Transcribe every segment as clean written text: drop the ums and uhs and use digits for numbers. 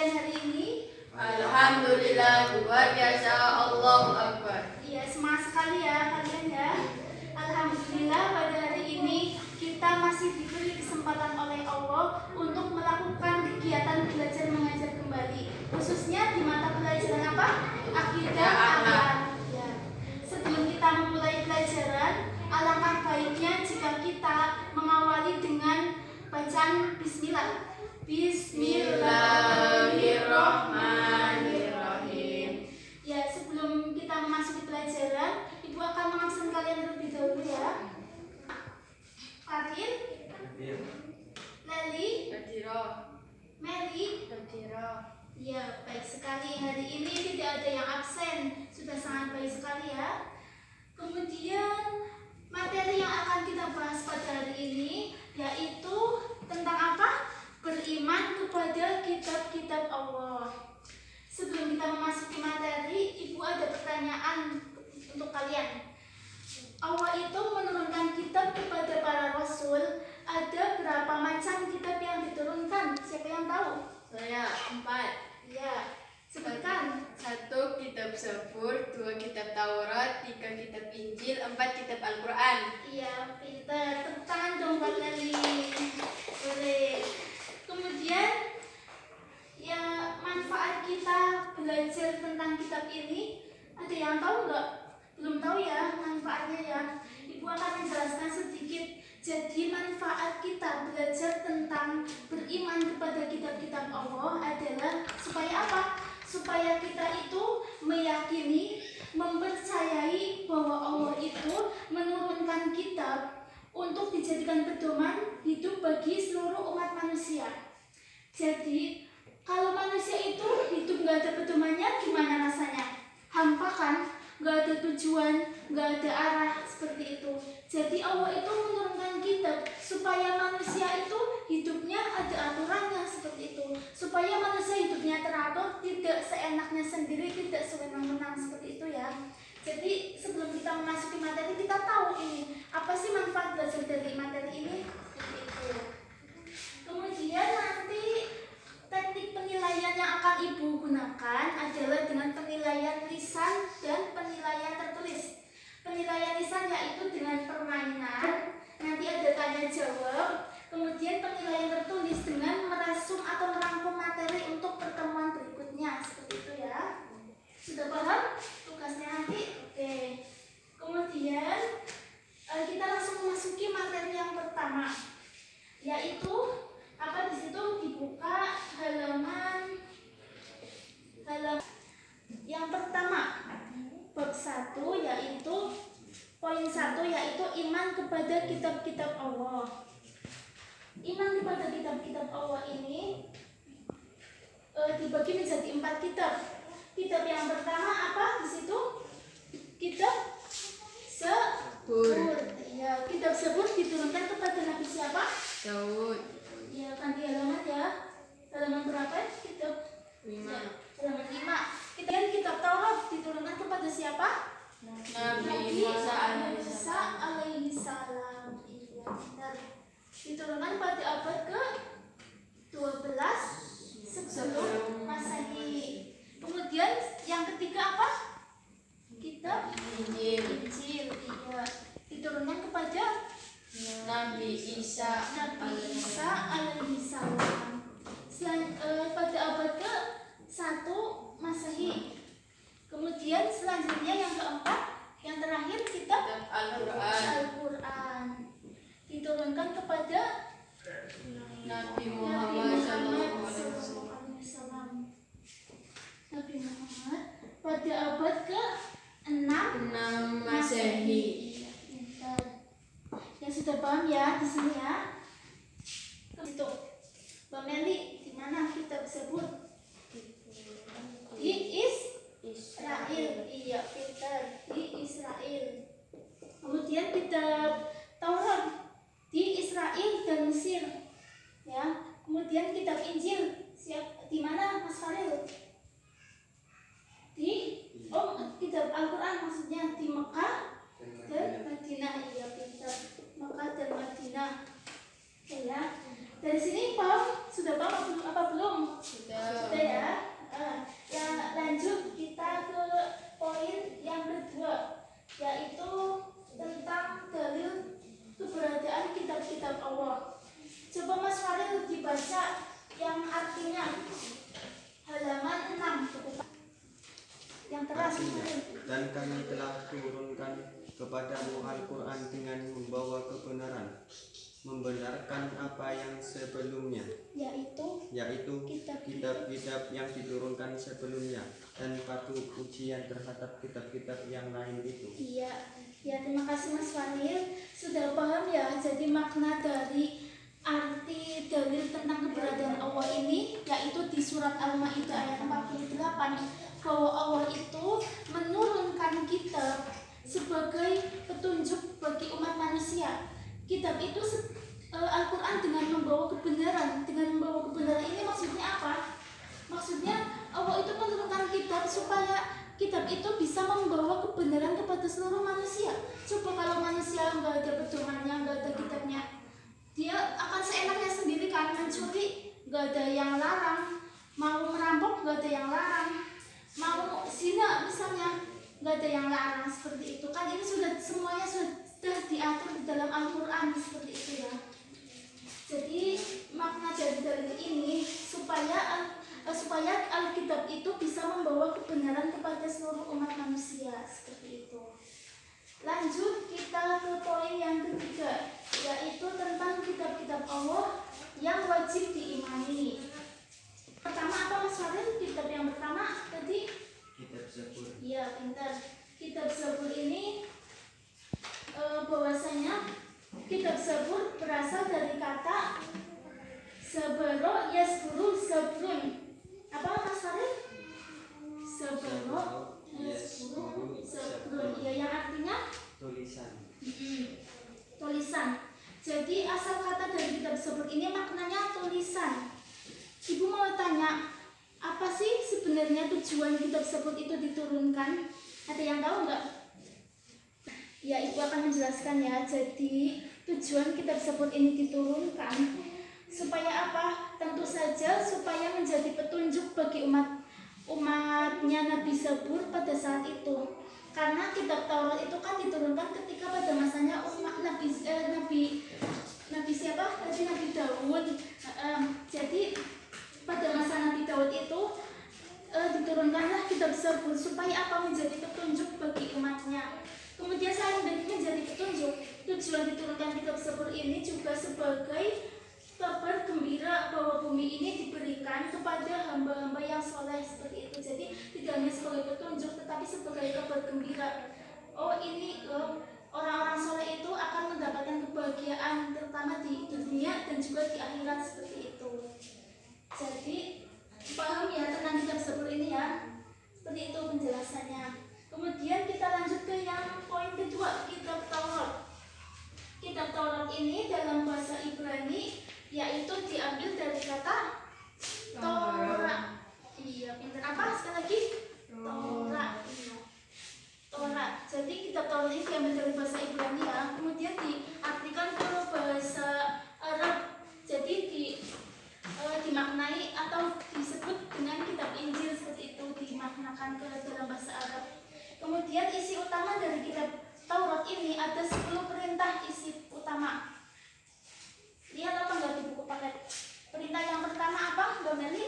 kalian hari ini? Alhamdulillah, luar biasa, Allahu Akbar. Iya, semangat sekali ya kalian ya. Alhamdulillah pada hari ini kita masih diberi kesempatan oleh Allah untuk melakukan kegiatan belajar mengajar kembali, khususnya di mata pelajaran apa? Akidah akhlak. Ya. Sebelum kita memulai pelajaran, alangkah baiknya jika kita mengawali dengan bacaan Bismillah. Bismillahirrahmanirrahim. Ya, sebelum kita memasuki pelajaran, Ibu akan mengabsen kalian terlebih dahulu ya. Fatin, Leli, Mary. Ya, baik sekali. Hari ini tidak ada yang absen. Sudah sangat baik sekali ya. Kemudian materi yang akan kita bahas pada hari ini yaitu tentang apa? Beriman kepada kitab-kitab Allah. Sebelum kita memasuki materi, Ibu ada pertanyaan untuk kalian. Allah itu menurunkan kitab kepada para rasul. Ada berapa macam kitab yang diturunkan? Siapa yang tahu? Saya 4. Ya, sebutkan. 1 kitab Zabur, 2 kitab Taurat, 3 kitab Injil, 4 kitab Al-Quran. Iya, pintar. Tepuk tangan dong buat Leli. Boleh. Kemudian, ya, manfaat kita belajar tentang kitab ini, ada yang tahu nggak? Belum tahu ya manfaatnya ya. Ibu akan menjelaskan sedikit. Jadi manfaat kita belajar tentang beriman kepada kitab-kitab Allah adalah supaya apa? Supaya kita itu meyakini, mempercayai bahwa Allah itu menurunkan kitab untuk dijadikan pedoman hidup bagi seluruh umat manusia. Jadi kalau manusia itu hidup nggak ada pedomannya, gimana rasanya? Hampa kan? Nggak ada tujuan, nggak ada arah, seperti itu. Jadi Allah itu menurunkan kitab supaya manusia itu hidupnya ada aturannya, seperti itu. Supaya manusia hidupnya teratur, tidak seenaknya sendiri, tidak sewenang-wenang, seperti itu ya. Jadi sebelum kita memasuki materi, kita tahu ini apa sih manfaat belajar dari materi ini, seperti itu. Kemudian nanti teknik penilaian yang akan Ibu gunakan adalah dengan penilaian lisan dan penilaian tertulis. Penilaian lisan yaitu dengan permainan, nanti ada tanya jawab. Kemudian penilaian tertulis dengan merasum atau merangkum materi untuk pertemuan berikutnya, seperti itu ya. Sudah paham tugasnya nanti? Oke. Kemudian kita langsung memasuki materi yang pertama, yaitu apa? Di situ dibuka halaman yang pertama, bab 1, yaitu poin 1, yaitu iman kepada kitab-kitab Allah. Iman kepada kitab-kitab Allah ini dibagi menjadi 4 kitab. Kitab yang pertama apa? Di situ kitab Zabur. Ya, kitab Zabur diturunkan kepada Nabi siapa? Daud. Ya, ganti halaman ya. Halaman berapa? Kitab 5. ya, halaman 5. Kemudian kitab Taurat diturunkan kepada siapa? Nabi Musa alaihi salam. Iya, benar. Diturunkan pada abad ke-12 sebelum Masehi. Kemudian yang ketiga apa? Kitab Injil. Iya. Diturunkan kepada Nabi Isa alaihi salam. Pada abad ke-1 Masehi. Kemudian selanjutnya yang keempat, yang terakhir kitab Al-Quran diturunkan kepada Nabi Muhammad SAW. Nabi Muhammad pada abad ke-6 Masehi. Yang sudah paham ya di sini ya. Itu Mbak Meli, di mana kita sebut? Di Israel. Iya, pintar. Di Israel. Kemudian kitab Taurat di Israel dan Mesir. Ya. Kemudian kitab Injil di mana Mas Faril? Kitab Al-Quran maksudnya di Mekah dan Madinah. Iya, pintar. Mekah dan Madinah. Ya. Dari sini paham? Sudah paham apa belum? Sudah. Sudah ya. artinya. Dan kami telah turunkan kepadamu Al-Quran dengan membawa kebenaran, membenarkan apa yang sebelumnya, yaitu kitab-kitab yang diturunkan sebelumnya, dan patut ujian terhadap kitab-kitab yang lain itu. Ya, terima kasih Mas Fadil. Sudah paham ya, jadi makna dari arti dalil tentang keberadaan Allah ini, yaitu di surat Al-Maidah ayat 48, bahwa Allah itu menurunkan kitab sebagai petunjuk bagi umat manusia. Kitab itu Al-Quran dengan membawa kebenaran. Dengan membawa kebenaran ini maksudnya apa? Maksudnya Allah itu menurunkan kitab supaya kitab itu bisa membawa kebenaran kepada seluruh manusia. Coba kalau manusia nggak ada pedomannya, nggak ada kitabnya, dia akan seenaknya sendiri kan mencuri, nggak ada yang larang. Mau merampok nggak ada yang larang. Mau zina misalnya nggak ada yang larang, seperti itu kan. Ini semuanya sudah diatur di dalam Al-Quran seperti itu ya. Jadi makna dari ini supaya Alkitab itu bisa membawa kebenaran kepada seluruh umat manusia, seperti itu. Lanjut kita ke poin yang ketiga, yaitu tentang kitab-kitab Allah yang wajib diimani. Pertama apa Mas Farid? Kitab yang pertama tadi? Kitab Zabur. Iya, pintar. Kitab Zabur ini bahwasanya kitab Zabur berasal dari kata Sabaro Yasburu Zabrun. Apa Mas Farid? Sabaro Yasburu Zabrun. Ya, yang artinya Tulisan. Tulisan. Jadi asal kata dari kitab Zabur ini maknanya tulisan. Ibu mau tanya, apa sih sebenarnya tujuan kitab Zabur itu diturunkan? Ada yang tahu nggak? Ya, Ibu akan menjelaskan ya. Jadi tujuan kitab Zabur ini diturunkan supaya apa? Tentu saja supaya menjadi petunjuk bagi umatnya Nabi Zabur pada saat itu. Karena kitab Taurat itu kan diturunkan ketika pada masanya umat Nabi siapa? Nabi Daud. Jadi pada masa Nabi Daud itu diturunkanlah kitab Zabur supaya apa? Menjadi petunjuk bagi umatnya. Kemudian selain menjadi petunjuk, tujuan diturunkan kitab Zabur ini juga sebagai kabar gembira bahwa bumi ini diberikan kepada hamba-hamba yang soleh, seperti itu. Jadi tidak hanya sebagai petunjuk, tetapi sebagai kabar gembira. Orang-orang soleh itu akan mendapatkan kebahagiaan, terutama di dunia dan juga di akhirat, seperti itu. Jadi paham ya tentang kitab Zabur ini ya? Seperti itu penjelasannya. Kemudian kita lanjut ke yang poin kedua, kitab Taurat. Kitab Taurat ini dalam bahasa Ibrani yaitu diambil dari kata Torah. Iya, pintar. Apa sekali lagi? Torah. Iya. Torah. Jadi kitab Taurat ini diambil dari bahasa Ibrani ya, kemudian diartikan ke bahasa Arab. Jadi dimaknai atau disebut dengan kitab Injil, seperti itu, dimaknakan ke dalam bahasa Arab. Kemudian isi utama dari kitab Taurat ini ada 10 perintah isi utama. Lihat apa enggak di buku paket? Perintah yang pertama apa, Mbak Meli?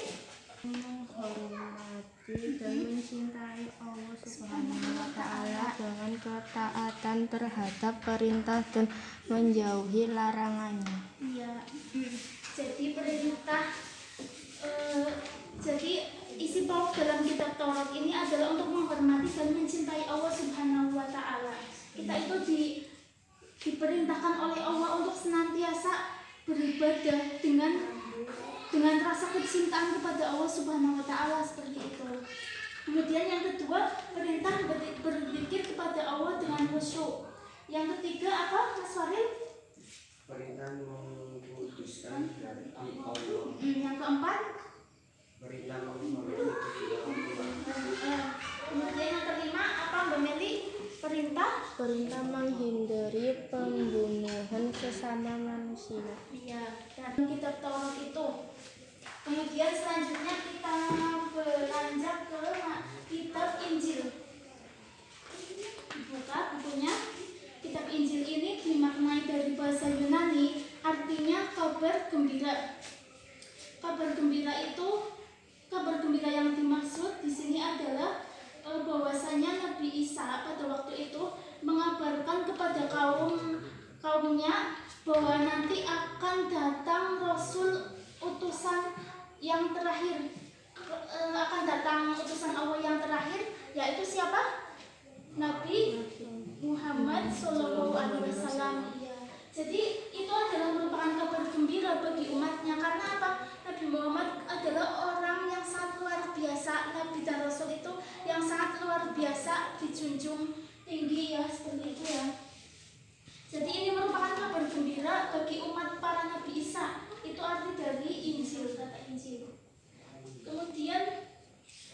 Menghormati dan mencintai Allah Subhanahu wa Ta'ala dengan ketaatan terhadap perintah dan menjauhi larangannya. Iya. Jadi perintah jadi isi pokok dalam kitab Taurat ini adalah untuk menghormati dan mencintai Allah Subhanahu wa Ta'ala. Kita itu diperintahkan oleh Allah untuk senantiasa beribadah dengan rasa kecintaan kepada Allah Subhanahu wa Ta'ala, seperti itu. Kemudian yang kedua, perintah berzikir kepada Allah dengan khusyuk. Yang ketiga apa, Mas Farid? Perintah mengkuduskan dari Allah. Yang keempat, Perintah menghormati Allah. kemudian yang kelima apa, Mbak Meli? Perintah menghindari pembunuhan sesama manusia. Iya, dan kitab Taurat itu. Kemudian selanjutnya kita beranjak ke kitab Injil. Buka bukunya. Kitab Injil ini dimaknai dari bahasa Yunani, artinya kabar gembira. Kabar gembira yang dimaksud di sini adalah bahwasanya sebelumnya bahwa nanti akan datang Rasul utusan yang terakhir, akan datang utusan Allah yang terakhir, yaitu siapa? Nabi Muhammad Shallallahu Alaihi Wasallam. Jadi itu adalah merupakan kabar gembira bagi umatnya. Karena apa? Nabi Muhammad adalah orang yang sangat luar biasa. Nabi dan Rasul itu yang sangat luar biasa, dijunjung tinggi ya, seperti itu ya. Jadi ini merupakan kabar gembira bagi umat para Nabi Isa. Itu arti dari Injil, kata Injil. Kemudian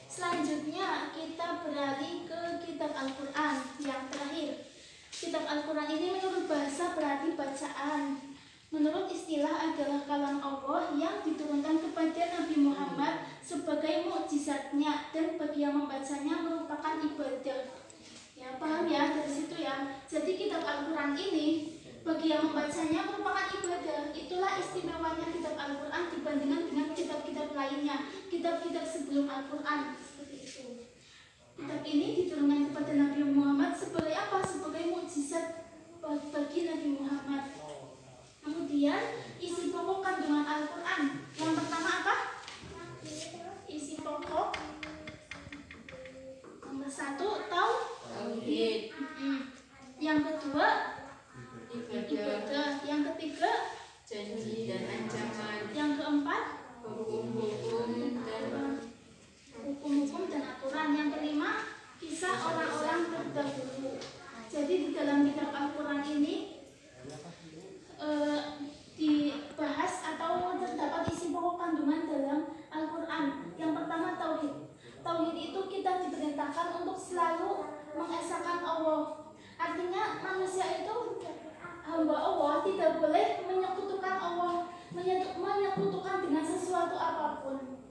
selanjutnya kita beralih ke kitab Al-Quran yang terakhir. Kitab Al-Quran ini menurut bahasa berarti bacaan. Menurut istilah adalah kalam Allah yang diturunkan kepada Nabi Muhammad sebagai mukjizatnya, dan bagi yang membacanya merupakan ibadah. Ya, paham ya dari situ ya. Jadi kitab Al-Quran ini bagi yang membacanya merupakan ibadah. Itulah istimewanya kitab Al-Quran dibandingkan dengan kitab-kitab lainnya, kitab-kitab sebelum Al-Quran. Seperti itu. Kitab ini diturunkan kepada Nabi Muhammad sebagai apa? Sebagai mukjizat bagi Nabi Muhammad. Kemudian isi pokok kandungan Al-Quran. Yang pertama apa? Isi pokok. Nomor 1 Tauhid. Yang kedua Ibadah. Yang ketiga Janji dan ancaman. Yang keempat Hukum-hukum dan hukum-hukum dan aturan. Yang kelima kisah orang-orang terdahulu. Jadi di dalam kitab Al-Quran ini dibahas atau terdapat isi pokok kandungan dalam Al-Quran. Yang pertama tauhid. Tauhid itu kita diperintahkan untuk selalu mengesahkan Allah. Artinya manusia itu hamba Allah tidak boleh